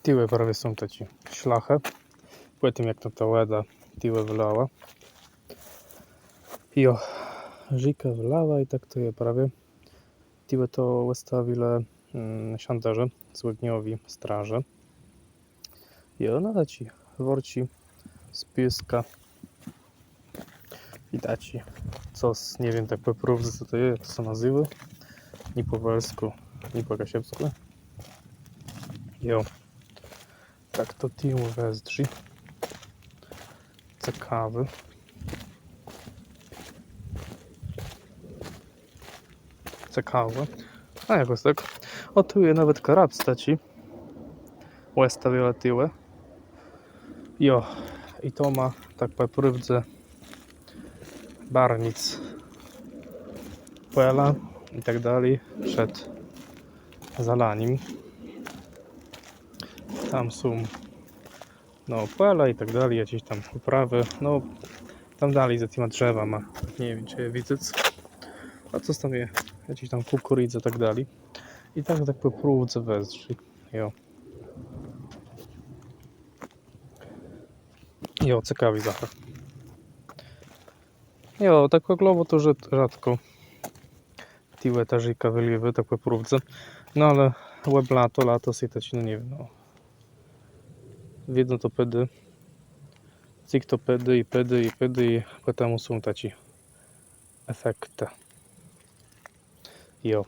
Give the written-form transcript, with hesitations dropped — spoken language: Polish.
Тиве прави сум тачи шляха, потім як на та леда тиве влява. Jo, Żika wlała i tak to je prawie. Tyle to wystawile szantaże złudniowi straże. I ona da ci worci spiska i da ci coś, nie wiem tak po próbce co to jest, jak to się nazywa. Ni po welsku, ni po kasiepsku. Jo, tak to timo wezdrzy. Ciekawy. Ciekawe. A jakoś tak. O, tu je nawet karab staci. Westawiła tyle. Jo, i to ma tak po próbce barnic pela i tak dalej przed zalaniem. Tam są no pela i tak dalej, jakieś tam uprawy. No tam dalej za tymi drzewa ma, nie wiem czy je widzę. A co tam je? Jakieś tam kukurydze i tak dalej. I tak po próbce wezrzy. Jo. Jo, ciekawi zachód. Jo, tak oglowo to rzadko. Tiłe ta Żika wyliewy, tak po próbce. No ale łeb lato sytać, no nie wiem, no. Wiedzą to pedy. Cik to pedy i potem są taci efekty. Jo.